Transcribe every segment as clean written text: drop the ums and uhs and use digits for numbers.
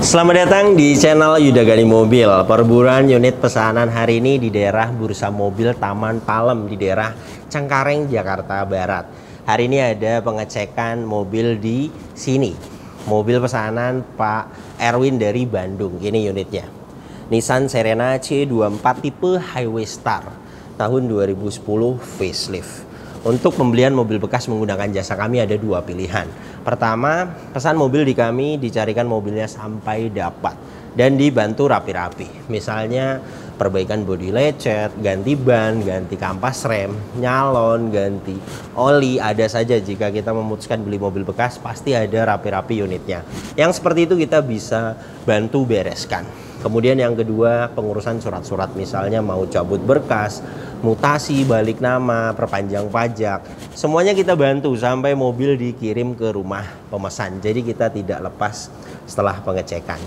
Selamat datang di channel Yudagani Mobil. Perburuan unit pesanan hari ini di daerah Bursa Mobil Taman Palem di daerah Cengkareng, Jakarta Barat. Hari ini ada pengecekan mobil di sini. Mobil pesanan Pak Erwin dari Bandung. Ini unitnya. Nissan Serena C24 tipe Highway Star tahun 2010 facelift. Untuk pembelian mobil bekas menggunakan jasa kami ada dua pilihan. Pertama, pesan mobil di kami, dicarikan mobilnya sampai dapat dan dibantu rapi-rapi. Misalnya perbaikan bodi lecet, ganti ban, ganti kampas rem, nyalon, ganti oli, ada saja. Jika kita memutuskan beli mobil bekas, pasti ada rapi-rapi unitnya. Yang seperti itu kita bisa bantu bereskan. Kemudian yang kedua, pengurusan surat-surat, misalnya mau cabut berkas, mutasi, balik nama, perpanjang pajak, semuanya kita bantu sampai mobil dikirim ke rumah pemesan. Jadi kita tidak lepas setelah pengecekan.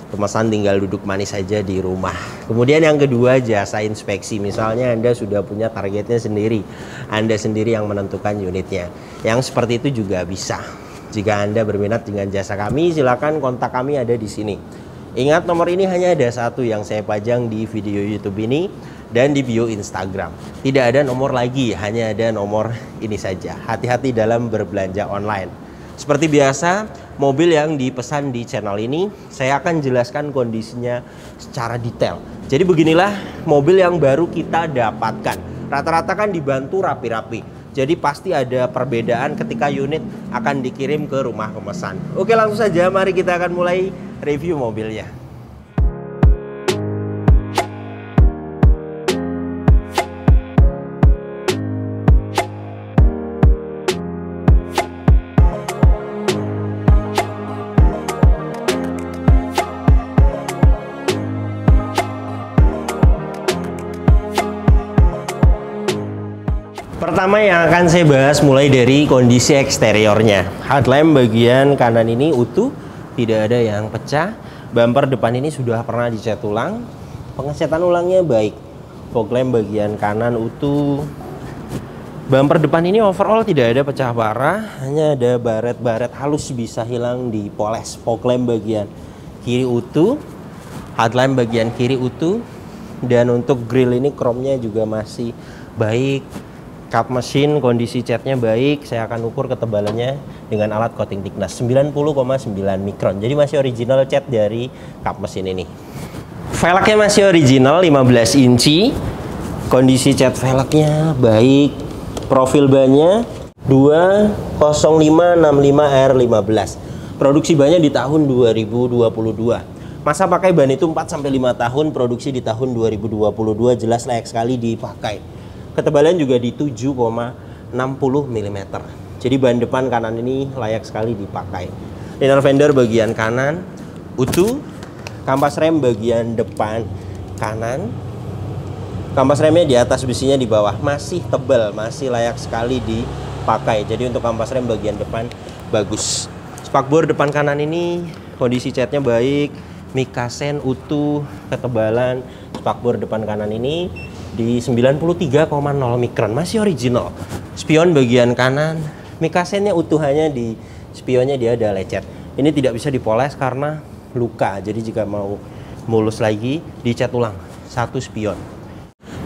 Pemesan tinggal duduk manis saja di rumah. Kemudian yang kedua, jasa inspeksi. Misalnya Anda sudah punya targetnya sendiri, Anda sendiri yang menentukan unitnya. Yang seperti itu juga bisa. Jika Anda berminat dengan jasa kami, silakan kontak kami, ada di sini. Ingat, nomor ini hanya ada satu yang saya pajang di video YouTube ini dan di bio Instagram. Tidak ada nomor lagi, hanya ada nomor ini saja. Hati-hati dalam berbelanja online. Seperti biasa, mobil yang dipesan di channel ini, saya akan jelaskan kondisinya secara detail. Jadi beginilah mobil yang baru kita dapatkan. Rata-rata kan dibantu rapi-rapi. Jadi pasti ada perbedaan ketika unit akan dikirim ke rumah pemesan. Oke, langsung saja mari kita akan mulai review mobilnya. Pertama yang akan saya bahas mulai dari kondisi eksteriornya. Headlamp bagian kanan ini utuh, tidak ada yang pecah. Bumper depan ini sudah pernah dicat ulang, pengecatan ulangnya baik. Fog lamp bagian kanan utuh. Bumper depan ini overall tidak ada pecah parah, hanya ada baret-baret halus bisa hilang dipoles. Fog lamp bagian kiri utuh, headlamp bagian kiri utuh, dan untuk grill ini chrome-nya juga masih baik. Cup mesin kondisi catnya baik, saya akan ukur ketebalannya dengan alat coating thickness 90,9 mikron. Jadi masih original cat dari cup mesin ini. Velgnya masih original 15 inci. Kondisi cat velgnya baik. Profil bannya 20565R15. Produksi bannya di tahun 2022. Masa pakai ban itu 4-5 tahun, produksi di tahun 2022, jelas layak sekali dipakai. Ketebalan juga di 7,60 mm. Jadi ban depan kanan ini layak sekali dipakai. Inner fender bagian kanan utuh. Kampas rem bagian depan kanan. Kampas remnya di atas, besinya di bawah. Masih tebal, masih layak sekali dipakai. Jadi untuk kampas rem bagian depan bagus. Spakbor depan kanan ini kondisi catnya baik. Mikasen utuh. Ketebalan spakbor depan kanan ini di 93,0 mikron, masih original. Spion bagian kanan, mikasennya utuh, hanya di spionnya dia ada lecet. Ini tidak bisa dipoles karena luka, jadi jika mau mulus lagi dicat ulang satu spion.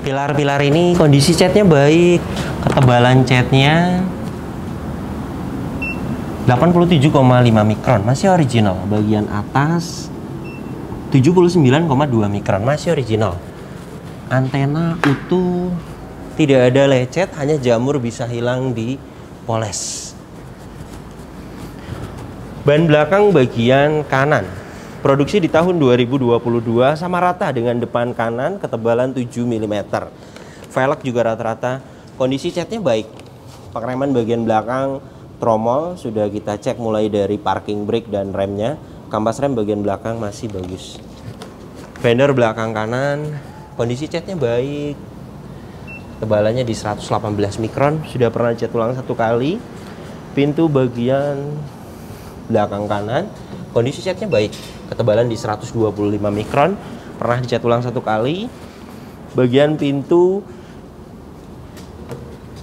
Pilar-pilar ini kondisi catnya baik, ketebalan catnya 87,5 mikron, masih original. Bagian atas 79,2 mikron, masih original. Antena utuh, tidak ada lecet, hanya jamur bisa hilang dipoles. Ban belakang bagian kanan, produksi di tahun 2022, sama rata dengan depan kanan, ketebalan 7 mm. Velg juga rata-rata, kondisi catnya baik. Pengereman bagian belakang, tromol sudah kita cek mulai dari parking brake dan remnya. Kampas rem bagian belakang masih bagus. Fender belakang kanan, kondisi catnya baik. Tebalannya di 118 mikron, sudah pernah cat ulang satu kali. Pintu bagian belakang kanan, kondisi catnya baik. Ketebalan di 125 mikron, pernah dicat ulang satu kali. Bagian pintu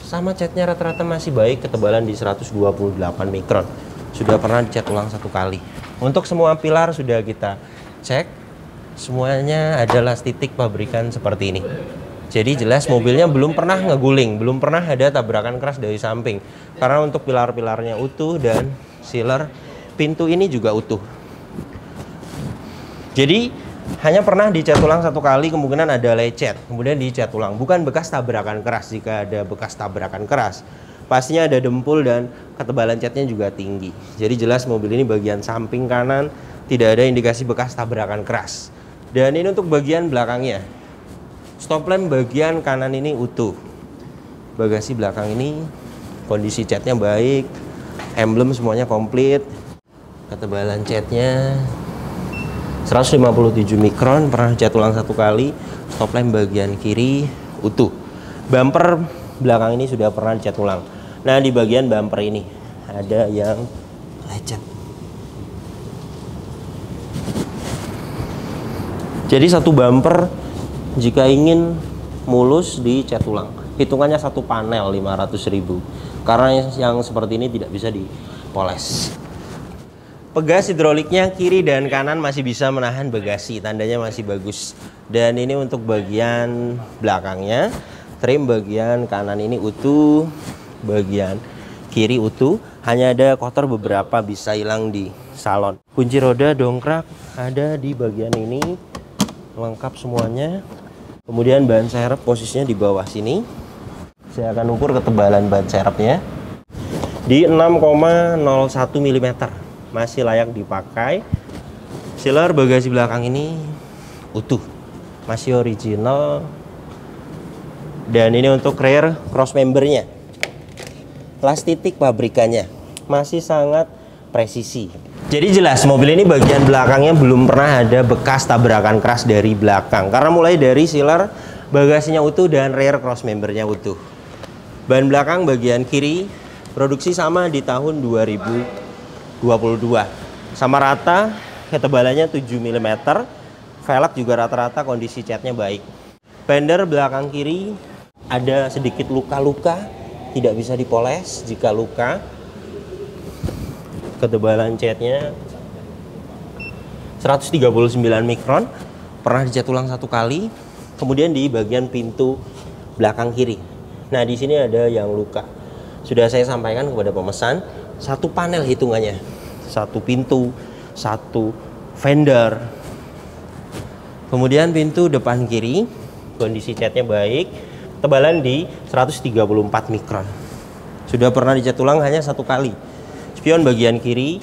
sama catnya rata-rata masih baik, ketebalan di 128 mikron. Sudah pernah dicat ulang satu kali. Untuk semua pilar sudah kita cek, semuanya adalah titik pabrikan seperti ini. Jadi jelas mobilnya belum pernah ngeguling, belum pernah ada tabrakan keras dari samping. Karena untuk pilar-pilarnya utuh dan sealer pintu ini juga utuh. Jadi hanya pernah dicat ulang satu kali, kemungkinan ada lecet, kemudian dicat ulang. Bukan bekas tabrakan keras. Jika ada bekas tabrakan keras, pastinya ada dempul dan ketebalan catnya juga tinggi. Jadi jelas mobil ini bagian samping kanan tidak ada indikasi bekas tabrakan keras. Dan ini untuk bagian belakangnya. Stop lamp bagian kanan ini utuh. Bagasi belakang ini kondisi catnya baik, emblem semuanya komplit. Ketebalan catnya 157 mikron, pernah cat ulang satu kali. Stop lamp bagian kiri utuh. Bumper belakang ini sudah pernah cat ulang. Nah, di bagian bumper ini ada yang lecet. Jadi satu bumper jika ingin mulus dicat ulang, hitungannya satu panel 500.000. Karena yang seperti ini tidak bisa dipoles. Pegas hidroliknya kiri dan kanan masih bisa menahan bagasi, tandanya masih bagus. Dan ini untuk bagian belakangnya, trim bagian kanan ini utuh, bagian kiri utuh, hanya ada kotor beberapa bisa hilang di salon. Kunci roda dongkrak ada di bagian ini, lengkap semuanya. Kemudian ban serep posisinya di bawah sini. Saya akan ukur ketebalan ban serepnya di 6,01 mm, masih layak dipakai. Sealer bagasi belakang ini utuh, masih original. Dan ini untuk rear cross membernya, las titik pabrikannya masih sangat presisi. Jadi jelas mobil ini bagian belakangnya belum pernah ada bekas tabrakan keras dari belakang. Karena mulai dari sealer bagasinya utuh dan rear cross membernya utuh. Ban belakang bagian kiri produksi sama di tahun 2022. Sama rata, ketebalannya 7 mm. Velg juga rata-rata kondisi catnya baik. Fender belakang kiri ada sedikit luka-luka, tidak bisa dipoles jika luka. Ketebalan catnya 139 mikron, pernah dicat ulang satu kali. Kemudian di bagian pintu belakang kiri, nah di sini ada yang luka. Sudah saya sampaikan kepada pemesan, satu panel hitungannya, satu pintu, satu fender. Kemudian pintu depan kiri, kondisi catnya baik, tebalan di 134 mikron. Sudah pernah dicat ulang hanya satu kali. Spion bagian kiri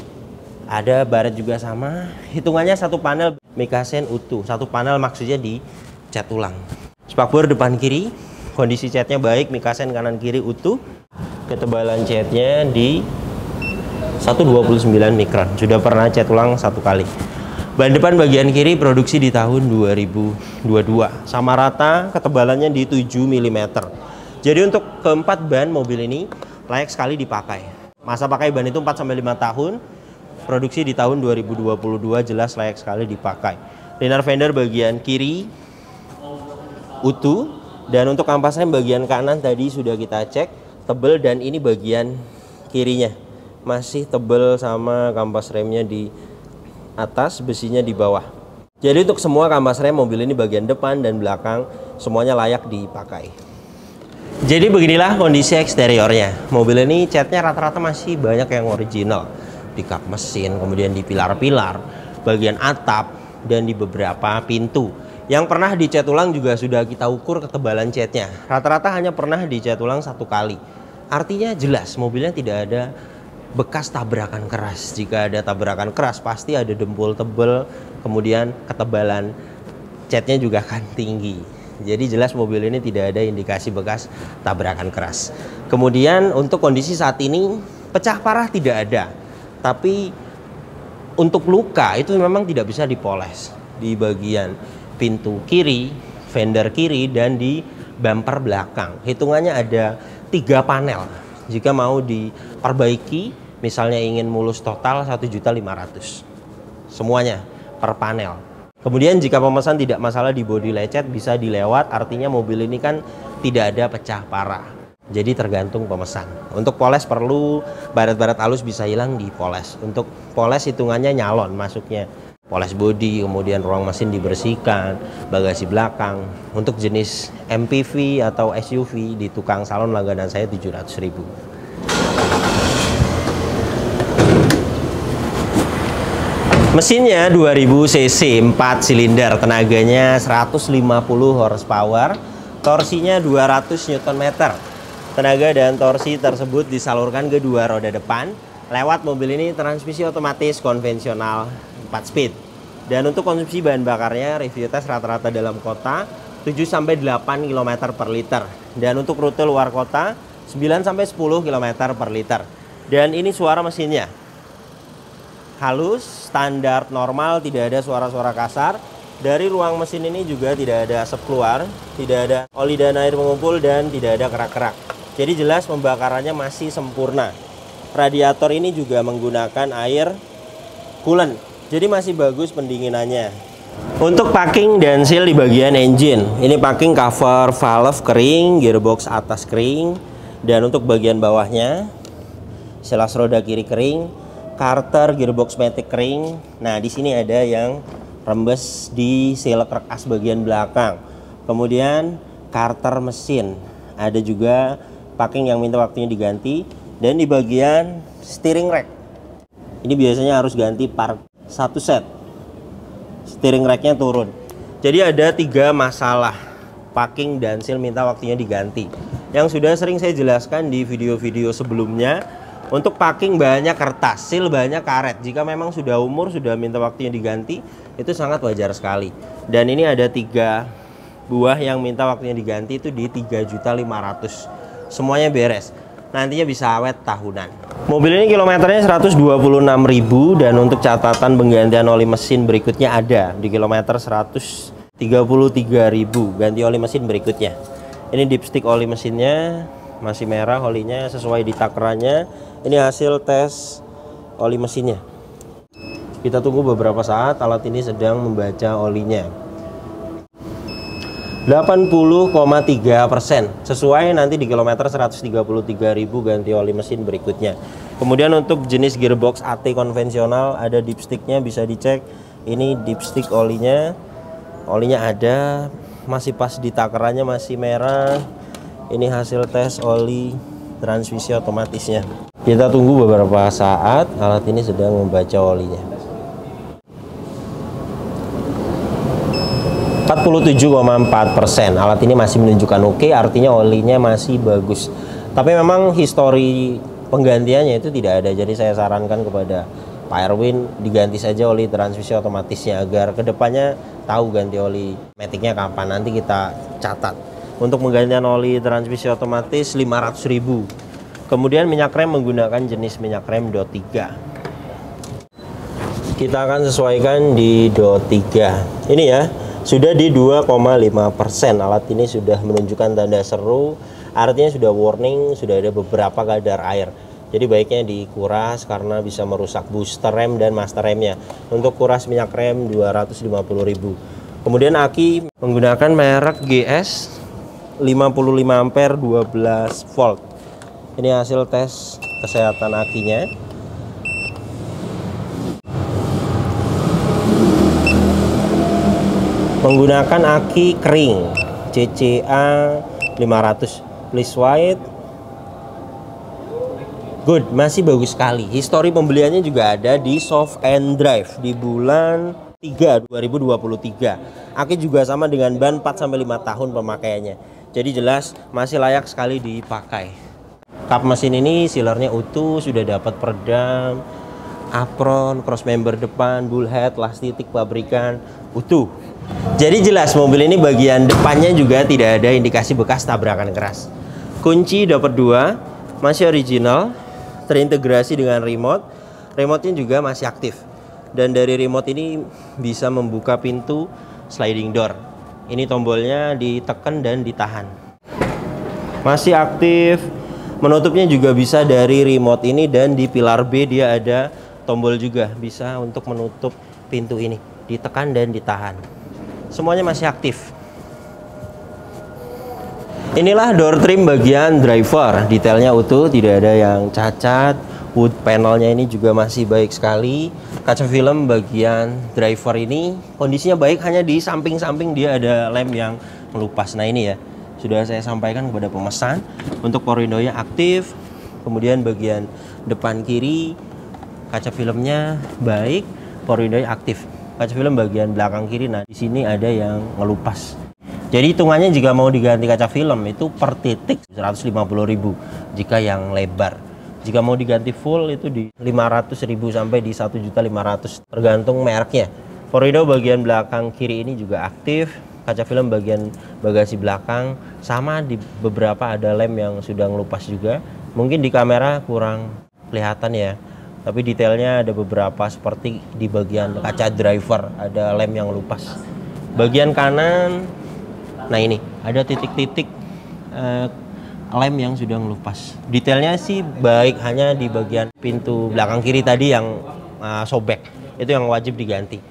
ada baret juga sama, hitungannya satu panel mikasen utuh, satu panel maksudnya dicat ulang. Spakbor depan kiri kondisi catnya baik, mikasen kanan kiri utuh, ketebalan catnya di 129 mikron, sudah pernah cat ulang satu kali. Ban depan bagian kiri produksi di tahun 2022, sama rata, ketebalannya di 7 mm. Jadi untuk keempat ban mobil ini layak sekali dipakai. Masa pakai ban itu 4-5 tahun, produksi di tahun 2022, jelas layak sekali dipakai. Liner fender bagian kiri utuh, dan untuk kampas rem bagian kanan tadi sudah kita cek, tebel, dan ini bagian kirinya masih tebel sama kampas remnya di atas, besinya di bawah. Jadi untuk semua kampas rem mobil ini bagian depan dan belakang semuanya layak dipakai. Jadi beginilah kondisi eksteriornya. Mobil ini catnya rata-rata masih banyak yang original. Di kap mesin, kemudian di pilar-pilar, bagian atap, dan di beberapa pintu. Yang pernah dicat ulang juga sudah kita ukur ketebalan catnya. Rata-rata hanya pernah dicat ulang satu kali. Artinya jelas mobilnya tidak ada bekas tabrakan keras. Jika ada tabrakan keras pasti ada dempul tebel, kemudian ketebalan catnya juga akan tinggi. Jadi jelas mobil ini tidak ada indikasi bekas tabrakan keras. Kemudian untuk kondisi saat ini pecah parah tidak ada, tapi untuk luka itu memang tidak bisa dipoles di bagian pintu kiri, fender kiri, dan di bumper belakang. Hitungannya ada 3 panel. Jika mau diperbaiki, misalnya ingin mulus total 1.500.000 semuanya per panel. Kemudian jika pemesan tidak masalah di bodi lecet bisa dilewat, artinya mobil ini kan tidak ada pecah parah. Jadi tergantung pemesan. Untuk poles perlu baret-baret halus bisa hilang di poles. Untuk poles hitungannya nyalon masuknya. Poles bodi, kemudian ruang mesin dibersihkan, bagasi belakang. Untuk jenis MPV atau SUV di tukang salon langganan saya 700.000. Mesinnya 2000 cc, 4 silinder, tenaganya 150 horsepower, torsinya 200 Nm. Tenaga dan torsi tersebut disalurkan ke dua roda depan. Lewat mobil ini transmisi otomatis konvensional 4 speed. Dan untuk konsumsi bahan bakarnya review tes rata-rata dalam kota 7-8 km per liter. Dan untuk rute luar kota 9-10 km per liter. Dan ini suara mesinnya halus, standar, normal, tidak ada suara-suara kasar. Dari ruang mesin ini juga tidak ada asap keluar, tidak ada oli dan air mengumpul, dan tidak ada kerak-kerak. Jadi jelas pembakarannya masih sempurna. Radiator ini juga menggunakan air coolant, jadi masih bagus pendinginannya. Untuk packing dan seal di bagian engine, ini packing cover valve kering, gearbox atas kering, dan untuk bagian bawahnya selas roda kiri kering, karter gearbox matic kering. Nah, di sini ada yang rembes di seal kerkas bagian belakang. Kemudian karter mesin, ada juga packing yang minta waktunya diganti. Dan di bagian steering rack, ini biasanya harus ganti part 1 set. Steering racknya turun. Jadi ada 3 masalah packing dan seal minta waktunya diganti, yang sudah sering saya jelaskan di video-video sebelumnya. Untuk packing banyak kertas, seal banyak karet. Jika memang sudah umur, sudah minta waktunya diganti, itu sangat wajar sekali. Dan ini ada 3 buah yang minta waktunya diganti, itu di 3.500.000. Semuanya beres. Nantinya bisa awet tahunan. Mobil ini kilometernya 126.000, dan untuk catatan penggantian oli mesin berikutnya ada di kilometer 133.000 ganti oli mesin berikutnya. Ini dipstick oli mesinnya masih merah, olinya sesuai di takerannya. Ini hasil tes oli mesinnya. Kita tunggu beberapa saat, alat ini sedang membaca olinya. 80,3%, sesuai nanti di kilometer 133.000 ganti oli mesin berikutnya. Kemudian untuk jenis gearbox AT konvensional ada dipsticknya, bisa dicek. Ini dipstick olinya ada, masih pas di takerannya, masih merah. Ini hasil tes oli transmisi otomatisnya. Kita tunggu beberapa saat, alat ini sedang membaca olinya. 47,4%, alat ini masih menunjukkan oke, artinya olinya masih bagus. Tapi memang histori penggantiannya itu tidak ada, jadi saya sarankan kepada Pak Erwin diganti saja oli transmisi otomatisnya, agar kedepannya tahu ganti oli maticnya kapan, nanti kita catat. Untuk penggantian oli transmisi otomatis 500.000. Kemudian minyak rem menggunakan jenis minyak rem DO 3. Kita akan sesuaikan di DO 3. Ini ya, sudah di 2,5%. Alat ini sudah menunjukkan tanda seru, artinya sudah warning, sudah ada beberapa kadar air. Jadi baiknya dikuras karena bisa merusak booster rem dan master remnya. Untuk kuras minyak rem 250.000. Kemudian aki menggunakan merek GS 55 ampere 12 volt. Ini hasil tes kesehatan akinya. Menggunakan aki kering CCA 500, please white. Good, masih bagus sekali. Histori pembeliannya juga ada di Soft and Drive di bulan 3 2023. Aki juga sama dengan ban 4-5 tahun pemakaiannya. Jadi jelas masih layak sekali dipakai. Kap mesin ini sealernya utuh, sudah dapat peredam, apron, cross member depan, bullhead, las titik pabrikan utuh. Jadi jelas mobil ini bagian depannya juga tidak ada indikasi bekas tabrakan keras. Kunci dapat 2, masih original, terintegrasi dengan remote. Remote-nya juga masih aktif. Dan dari remote ini bisa membuka pintu sliding door. Ini tombolnya ditekan dan ditahan. Masih aktif. Menutupnya juga bisa dari remote ini, dan di pilar B dia ada tombol juga, bisa untuk menutup pintu ini. Ditekan dan ditahan. Semuanya masih aktif. Inilah door trim bagian driver, detailnya utuh, tidak ada yang cacat. Wood panelnya ini juga masih baik sekali. Kaca film bagian driver ini kondisinya baik, hanya di samping-samping dia ada lem yang melupas. Nah ini ya, sudah saya sampaikan kepada pemesan. Untuk power window-nya aktif, kemudian bagian depan kiri kaca filmnya baik, power window-nya aktif. Kaca film bagian belakang kiri, nah di sini ada yang ngelupas. Jadi hitungannya jika mau diganti kaca film itu per titik 150.000 jika yang lebar. Jika mau diganti full itu di 500.000 sampai di 1.500.000 tergantung mereknya. Power window bagian belakang kiri ini juga aktif. Kaca film bagian bagasi belakang sama, di beberapa ada lem yang sudah ngelupas juga. Mungkin di kamera kurang kelihatan ya. Tapi detailnya ada beberapa seperti di bagian kaca driver ada lem yang lupas. Bagian kanan, nah ini ada titik-titik lem yang sudah ngelupas. Detailnya sih baik, hanya di bagian pintu belakang kiri tadi yang sobek. Itu yang wajib diganti.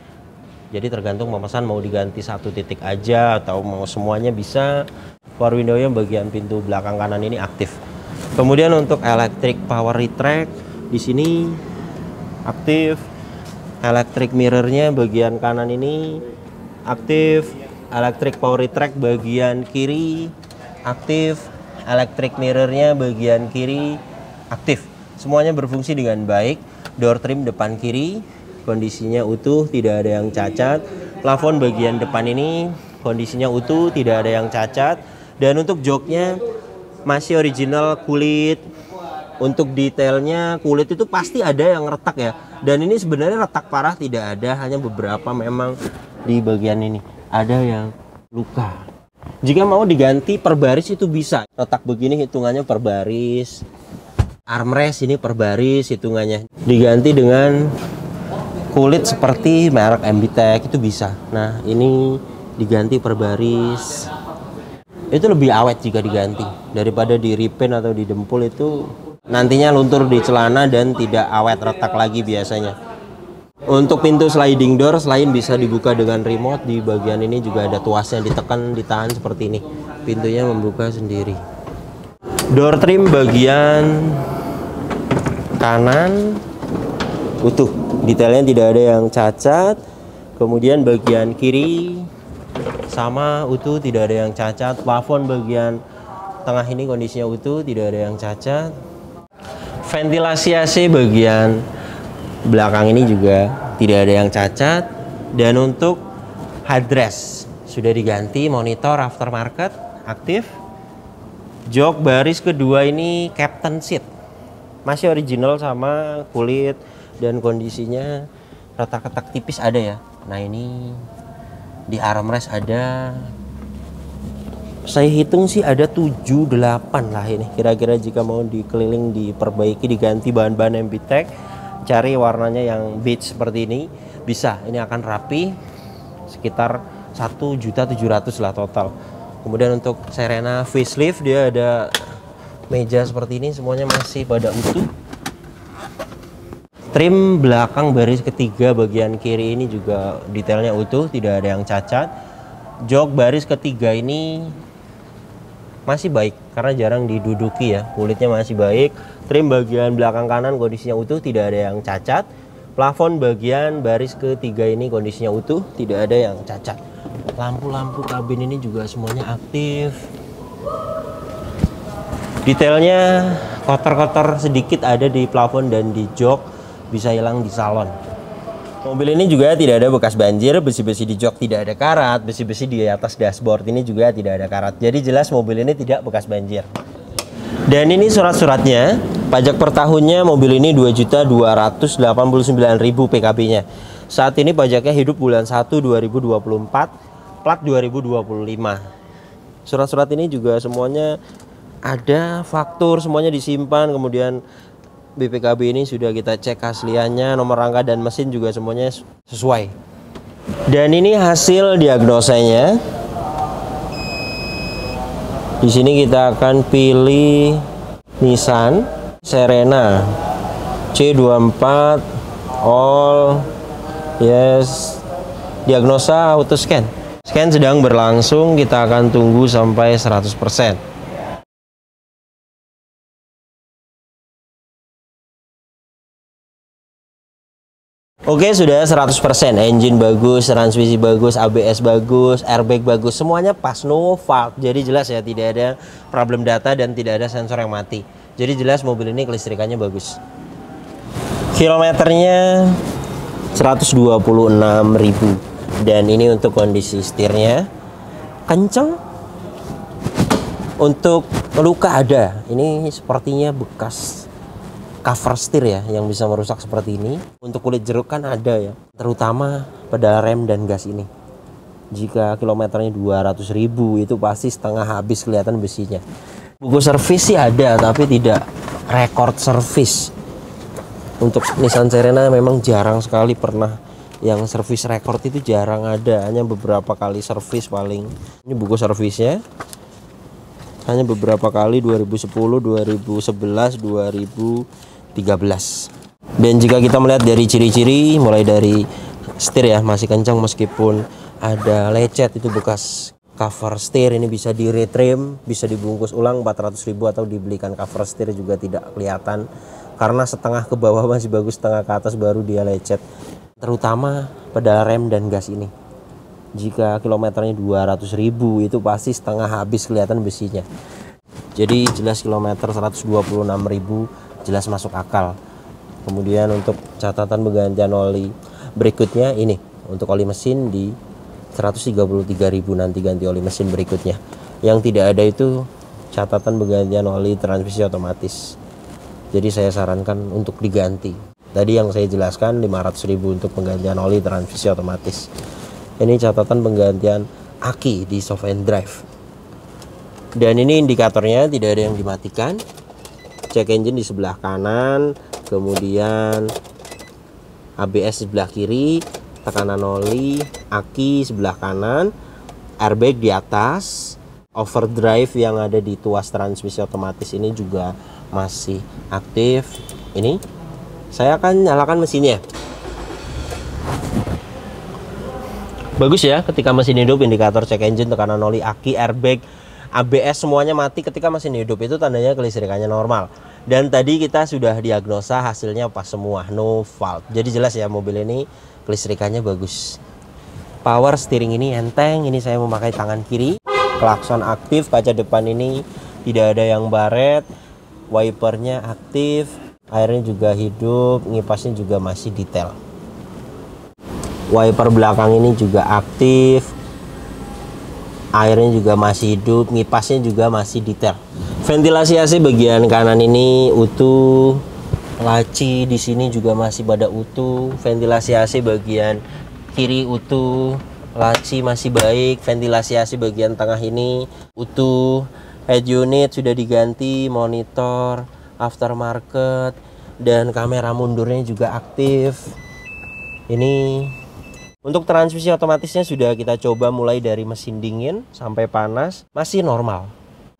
Jadi tergantung pemesan mau diganti satu titik aja atau mau semuanya bisa. Power window-nya bagian pintu belakang kanan ini aktif. Kemudian untuk electric power retract di sini aktif. Electric mirror-nya bagian kanan ini aktif. Electric power retract bagian kiri aktif. Electric mirror-nya bagian kiri aktif. Semuanya berfungsi dengan baik. Door trim depan kiri kondisinya utuh, tidak ada yang cacat. Plafon bagian depan ini kondisinya utuh, tidak ada yang cacat. Dan untuk joknya masih original kulit. Untuk detailnya kulit itu pasti ada yang retak ya. Dan ini sebenarnya retak parah tidak ada, hanya beberapa memang di bagian ini ada yang luka. Jika mau diganti per baris itu bisa. Retak begini hitungannya per baris. Armrest ini per baris hitungannya. Diganti dengan kulit seperti merek MBTech itu bisa. Nah ini diganti per baris. Itu lebih awet jika diganti daripada di repaint atau di dempul, itu nantinya luntur di celana dan tidak awet, retak lagi biasanya. Untuk pintu sliding door selain bisa dibuka dengan remote, di bagian ini juga ada tuasnya, ditekan ditahan seperti ini, pintunya membuka sendiri. Door trim bagian kanan utuh, detailnya tidak ada yang cacat. Kemudian bagian kiri sama utuh, tidak ada yang cacat. Plafon bagian tengah ini kondisinya utuh, tidak ada yang cacat. Ventilasi AC bagian belakang ini juga tidak ada yang cacat. Dan untuk headrest sudah diganti, monitor aftermarket aktif. Jok baris kedua ini captain seat masih original sama kulit dan kondisinya retak-retak tipis ada ya. Nah ini di armrest ada, saya hitung sih ada 7-8 lah ini kira-kira. Jika mau dikeliling, diperbaiki, diganti bahan-bahan MBTech, cari warnanya yang beige seperti ini bisa. Ini akan rapi, sekitar 1.700.000 lah total. Kemudian untuk Serena facelift dia ada meja seperti ini, semuanya masih pada utuh. Trim belakang baris ketiga bagian kiri ini juga detailnya utuh, tidak ada yang cacat. Jok baris ketiga ini masih baik karena jarang diduduki ya, kulitnya masih baik. Trim bagian belakang kanan kondisinya utuh, tidak ada yang cacat. Plafon bagian baris ketiga ini kondisinya utuh, tidak ada yang cacat. Lampu-lampu kabin ini juga semuanya aktif. Detailnya kotor-kotor sedikit ada di plafon dan di jok, bisa hilang di salon. Mobil ini juga tidak ada bekas banjir, besi-besi di jok tidak ada karat, besi-besi di atas dashboard ini juga tidak ada karat. Jadi jelas mobil ini tidak bekas banjir. Dan ini surat-suratnya. Pajak per tahunnya mobil ini 2.289.000 PKB-nya. Saat ini pajaknya hidup bulan 1 2024, plat 2025. Surat-surat ini juga semuanya ada, faktur semuanya disimpan. Kemudian BPKB ini sudah kita cek asliannya, nomor rangka dan mesin juga semuanya sesuai. Dan ini hasil diagnosanya. Di sini kita akan pilih Nissan Serena C24 all yes. Diagnosa auto scan. Scan sedang berlangsung, kita akan tunggu sampai 100%. Oke, sudah 100%. Engine bagus, transmisi bagus, ABS bagus, airbag bagus, semuanya pas, no fault. Jadi jelas ya, tidak ada problem data dan tidak ada sensor yang mati. Jadi jelas mobil ini kelistrikannya bagus. Kilometernya 126.000. Dan ini untuk kondisi setirnya kenceng. Untuk luka ada. Ini sepertinya bekas cover setir ya, yang bisa merusak seperti ini. Untuk kulit jeruk kan ada ya, terutama pedal rem dan gas ini. Jika kilometernya 200.000 itu pasti setengah habis kelihatan besinya. Buku servis sih ada, tapi tidak record servis. Untuk Nissan Serena memang jarang sekali pernah yang servis record, itu jarang ada, hanya beberapa kali servis paling. Ini buku servisnya hanya beberapa kali, 2010, 2011, 2013. Dan jika kita melihat dari ciri-ciri, mulai dari setir ya masih kencang meskipun ada lecet, itu bekas cover setir. Ini bisa di retrim, bisa dibungkus ulang 400.000 atau dibelikan cover setir juga tidak kelihatan, karena setengah ke bawah masih bagus, setengah ke atas baru dia lecet. Terutama pedal rem dan gas ini. Jika kilometernya 200.000 itu pasti setengah habis kelihatan besinya. Jadi jelas kilometer 126.000 jelas masuk akal. Kemudian untuk catatan penggantian oli berikutnya ini, untuk oli mesin di 133.000 nanti ganti oli mesin berikutnya. Yang tidak ada itu catatan penggantian oli transmisi otomatis. Jadi saya sarankan untuk diganti. Tadi yang saya jelaskan 500.000 untuk penggantian oli transmisi otomatis. Ini catatan penggantian aki di soft and drive. Dan ini indikatornya tidak ada yang dimatikan. Check engine di sebelah kanan, kemudian ABS sebelah kiri, tekanan oli, aki sebelah kanan, airbag di atas, overdrive yang ada di tuas transmisi otomatis ini juga masih aktif. Ini saya akan nyalakan mesinnya. Bagus ya, ketika mesin hidup, indikator check engine, tekanan oli, aki, airbag, ABS semuanya mati. Ketika mesin hidup itu tandanya kelistrikannya normal. Dan tadi kita sudah diagnosa, hasilnya pas semua, no fault. Jadi jelas ya, mobil ini kelistrikannya bagus. Power steering ini enteng, ini saya memakai tangan kiri. Klakson aktif, kaca depan ini tidak ada yang baret. Wipernya aktif, airnya juga hidup, ngipasnya juga masih detail. Wiper belakang ini juga aktif, airnya juga masih hidup, ngipasnya juga masih detail. Ventilasi AC bagian kanan ini utuh, laci di sini juga masih pada utuh. Ventilasi AC bagian kiri utuh, laci masih baik. Ventilasi AC bagian tengah ini utuh. Head unit sudah diganti, monitor aftermarket, dan kamera mundurnya juga aktif. Ini untuk transmisi otomatisnya sudah kita coba mulai dari mesin dingin sampai panas, masih normal.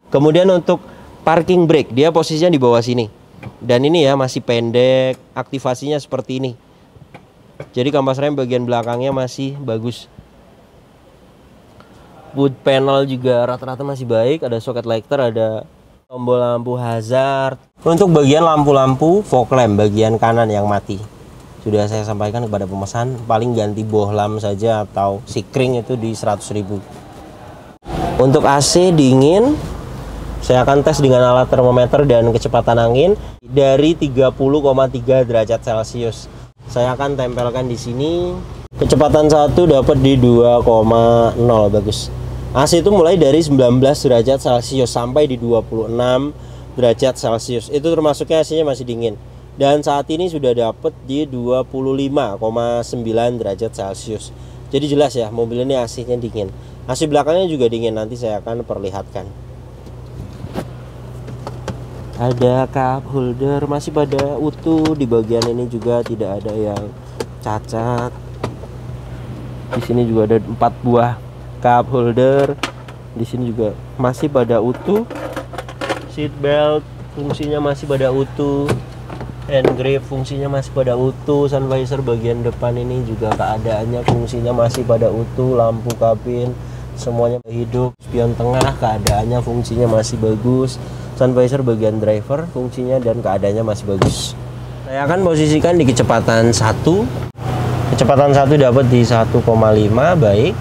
Kemudian untuk parking brake, dia posisinya di bawah sini. Dan ini ya masih pendek, aktivasinya seperti ini. Jadi kampas rem bagian belakangnya masih bagus. Wood panel juga rata-rata masih baik, ada socket lighter, ada tombol lampu hazard. Untuk bagian lampu-lampu fog lamp bagian kanan yang mati, sudah saya sampaikan kepada pemesan, paling ganti bohlam saja atau sikring itu di 100.000. Untuk AC dingin, saya akan tes dengan alat termometer dan kecepatan angin dari 30,3 derajat Celcius. Saya akan tempelkan di sini. Kecepatan 1 dapat di 2,0, bagus. AC itu mulai dari 19 derajat Celcius sampai di 26 derajat Celcius. Itu termasuknya AC-nya masih dingin. Dan saat ini sudah dapat di 25,9 derajat Celcius. Jadi jelas ya, mobil ini AC-nya dingin. AC belakangnya juga dingin, nanti saya akan perlihatkan. Ada cup holder masih pada utuh, di bagian ini juga tidak ada yang cacat. Di sini juga ada 4 buah cup holder. Di sini juga masih pada utuh. Seat belt fungsinya masih pada utuh. Hand grip fungsinya masih pada utuh. Sun visor bagian depan ini juga keadaannya fungsinya masih pada utuh. Lampu kabin semuanya hidup. Spion tengah keadaannya fungsinya masih bagus. Sun visor bagian driver fungsinya dan keadaannya masih bagus. Saya akan posisikan di kecepatan 1. Kecepatan 1 dapat di 1,5, baik.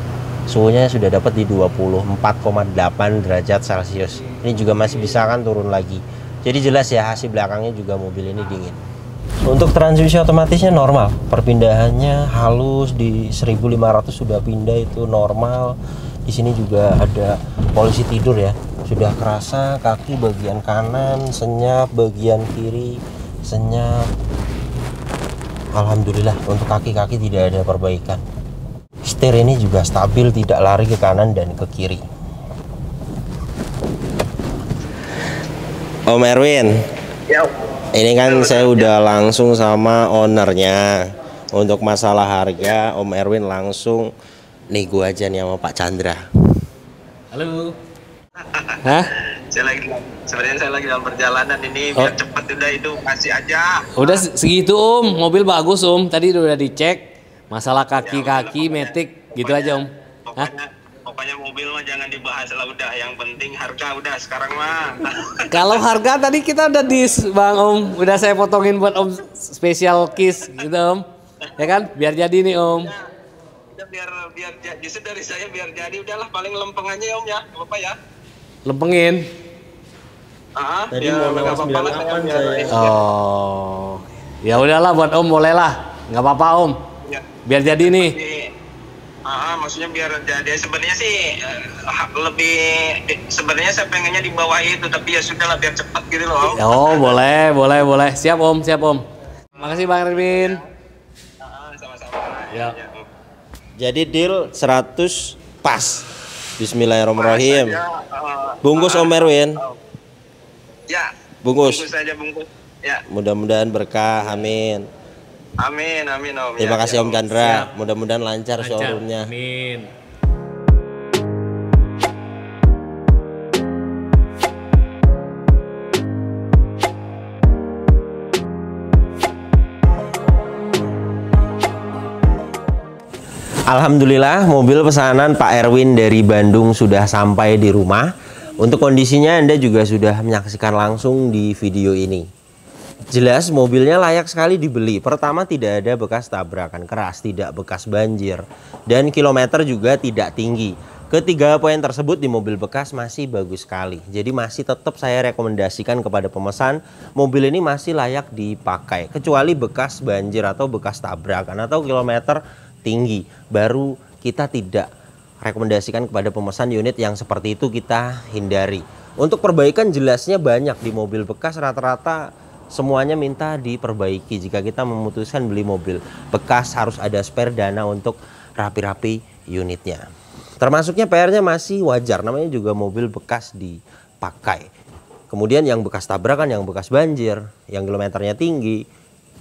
Suhunya sudah dapat di 24,8 derajat Celcius. Ini juga masih bisa kan turun lagi. Jadi jelas ya, hasil belakangnya juga mobil ini dingin. Untuk transmisi otomatisnya normal. Perpindahannya halus, di 1500 sudah pindah, itu normal. Di sini juga ada polisi tidur ya. Sudah kerasa kaki bagian kanan senyap, bagian kiri senyap. Alhamdulillah untuk kaki-kaki tidak ada perbaikan. Setir ini juga stabil, tidak lari ke kanan dan ke kiri. Om Erwin, Ya. ini kan saya udah langsung sama ownernya. Untuk masalah harga, Om Erwin langsung nego aja nih sama Pak Chandra. Halo. Hah? Sebenarnya saya lagi dalam perjalanan ini, biar cepet udah itu kasih aja. Udah segitu Om, mobil bagus Om. Tadi udah dicek. Masalah kaki-kaki, metik, gitu aja Om. Hah? Pokoknya mobil mah jangan dibahas lah, udah. Yang penting harga udah sekarang mah. Kalau harga tadi kita udah Bang Om. Udah saya potongin buat Om spesial kiss gitu Om. Ya kan? Biar jadi nih Om. Udah biar justru dari saya biar jadi, udahlah paling lempeng aja ya Om ya. Enggak apa-apa ya. Lempengin. Tadi ya, mau nggak apa-apa lah, 98 biar- saya. Oh. Ya udahlah buat Om boleh lah. Nggak apa-apa Om. Ya. Biar jadi nih. Maksudnya biar jadi, sebenarnya sih sebenarnya saya pengennya di bawah itu, tapi ya sudahlah biar cepat gitu loh. Oh, boleh. Siap Om. Makasih Bang Erwin. Sama-sama. Ya. Jadi deal 100 pas. Bismillahirrahmanirrahim. Bungkus Om Erwin. Ya. Bungkus. Bungkus saja bungkus. Ya. Mudah-mudahan berkah, amin. Amin Om. Terima kasih Om Chandra. Siap. Mudah-mudahan lancar showroomnya. Amin. Alhamdulillah mobil pesanan Pak Erwin dari Bandung sudah sampai di rumah. Untuk kondisinya Anda juga sudah menyaksikan langsung di video ini. Jelas mobilnya layak sekali dibeli. Pertama, tidak ada bekas tabrakan keras, tidak bekas banjir, dan kilometer juga tidak tinggi. Ketiga poin tersebut di mobil bekas masih bagus sekali. Jadi masih tetap saya rekomendasikan kepada pemesan, mobil ini masih layak dipakai. Kecuali bekas banjir atau bekas tabrakan atau kilometer tinggi, baru kita tidak rekomendasikan kepada pemesan unit yang seperti itu, kita hindari. Untuk perbaikan jelasnya banyak di mobil bekas, rata-rata semuanya minta diperbaiki. Jika kita memutuskan beli mobil bekas, harus ada spare dana untuk rapi-rapi unitnya. Termasuknya PR-nya masih wajar, namanya juga mobil bekas dipakai. Kemudian yang bekas tabrakan, yang bekas banjir, yang kilometernya tinggi,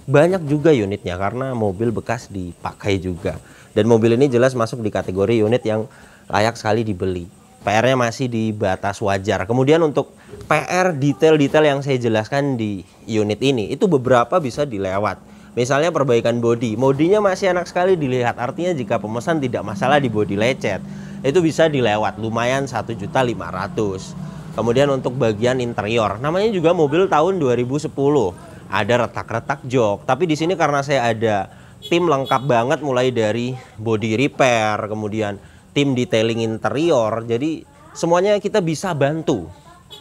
banyak juga unitnya karena mobil bekas dipakai juga. Dan mobil ini jelas masuk di kategori unit yang layak sekali dibeli. PR-nya masih di batas wajar. Kemudian untuk PR detail-detail yang saya jelaskan di unit ini, itu beberapa bisa dilewat. Misalnya perbaikan bodi, bodinya masih enak sekali dilihat. Artinya jika pemesan tidak masalah di bodi lecet, itu bisa dilewat, lumayan 1.500.000. Kemudian untuk bagian interior, namanya juga mobil tahun 2010, ada retak-retak jok. Tapi di sini karena saya ada tim lengkap banget, mulai dari body repair, kemudian tim detailing interior, jadi semuanya kita bisa bantu.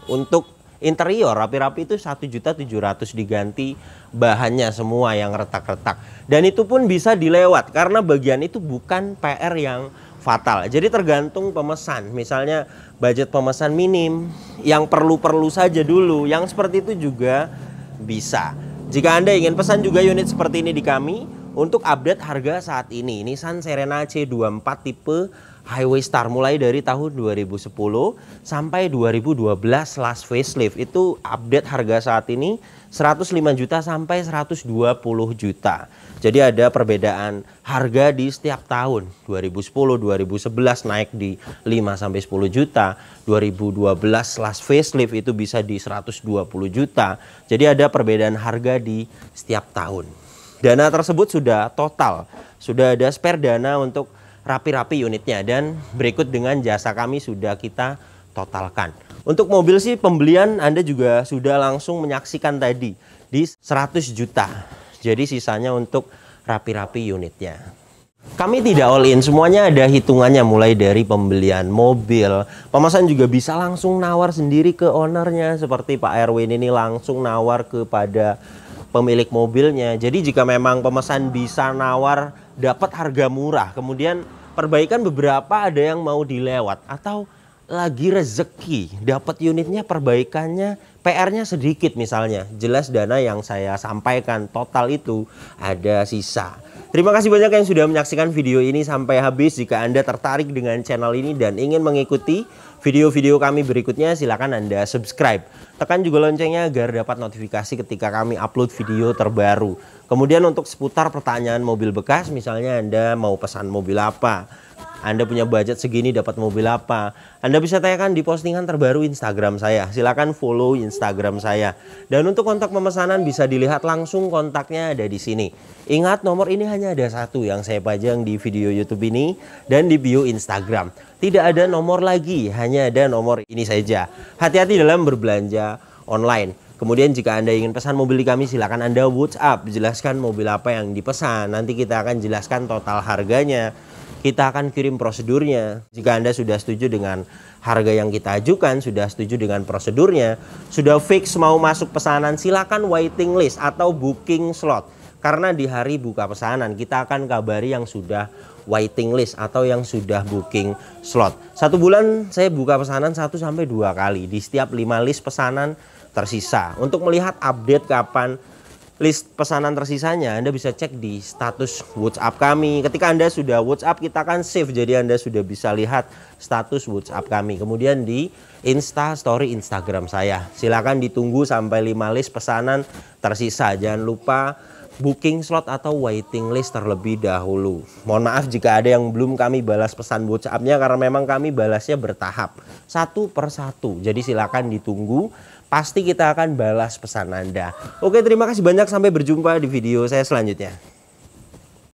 Untuk interior rapi-rapi itu 1.700.000 diganti bahannya semua yang retak-retak, dan itu pun bisa dilewat karena bagian itu bukan PR yang fatal. Jadi tergantung pemesan. Misalnya budget pemesan minim, yang perlu-perlu saja dulu, yang seperti itu juga bisa. Jika Anda ingin pesan juga unit seperti ini di kami, untuk update harga saat ini, Nissan Serena C24 tipe Highway Star mulai dari tahun 2010 sampai 2012 last facelift, itu update harga saat ini 105 juta sampai 120 juta. Jadi ada perbedaan harga di setiap tahun. 2010, 2011 naik di 5 sampai 10 juta. 2012 last facelift itu bisa di 120 juta. Jadi ada perbedaan harga di setiap tahun. Dana tersebut sudah total, sudah ada spare dana untuk rapi-rapi unitnya, dan berikut dengan jasa kami sudah kita totalkan. Untuk mobil sih pembelian Anda juga sudah langsung menyaksikan tadi di 100 juta. Jadi sisanya untuk rapi-rapi unitnya. Kami tidak all in, semuanya ada hitungannya mulai dari pembelian mobil. Pemesan juga bisa langsung nawar sendiri ke ownernya, seperti Pak Erwin ini langsung nawar kepada pemilik mobilnya. Jadi jika memang pemesan bisa nawar dapat harga murah, kemudian perbaikan beberapa ada yang mau dilewat atau lagi rezeki dapat unitnya perbaikannya PR-nya sedikit misalnya, jelas dana yang saya sampaikan total itu ada sisa. Terima kasih banyak yang sudah menyaksikan video ini sampai habis. Jika Anda tertarik dengan channel ini dan ingin mengikuti video-video kami berikutnya, silakan Anda subscribe. Tekan juga loncengnya agar dapat notifikasi ketika kami upload video terbaru. Kemudian untuk seputar pertanyaan mobil bekas, misalnya Anda mau pesan mobil apa, Anda punya budget segini dapat mobil apa, Anda bisa tanyakan di postingan terbaru Instagram saya. Silakan follow Instagram saya. Dan untuk kontak pemesanan bisa dilihat langsung, kontaknya ada di sini. Ingat, nomor ini hanya ada satu yang saya pajang di video YouTube ini dan di bio Instagram. Tidak ada nomor lagi, hanya ada nomor ini saja. Hati-hati dalam berbelanja online. Kemudian jika Anda ingin pesan mobil di kami, silakan Anda WhatsApp, jelaskan mobil apa yang dipesan. Nanti kita akan jelaskan total harganya. Kita akan kirim prosedurnya. Jika Anda sudah setuju dengan harga yang kita ajukan, sudah setuju dengan prosedurnya, sudah fix mau masuk pesanan, silakan waiting list atau booking slot. Karena di hari buka pesanan kita akan kabari yang sudah waiting list atau yang sudah booking slot. 1 bulan saya buka pesanan 1-2 kali. Di setiap 5 list pesanan tersisa. Untuk melihat update kapan list pesanan tersisanya, Anda bisa cek di status WhatsApp kami. Ketika Anda sudah WhatsApp, kita akan save, jadi Anda sudah bisa lihat status WhatsApp kami. Kemudian di Insta Story Instagram saya, silakan ditunggu sampai 5 list pesanan tersisa. Jangan lupa booking slot atau waiting list terlebih dahulu. Mohon maaf jika ada yang belum kami balas pesan WhatsApp-nya, karena memang kami balasnya bertahap, satu per satu. Jadi silakan ditunggu, pasti kita akan balas pesan Anda. Oke, terima kasih banyak, sampai berjumpa di video saya selanjutnya.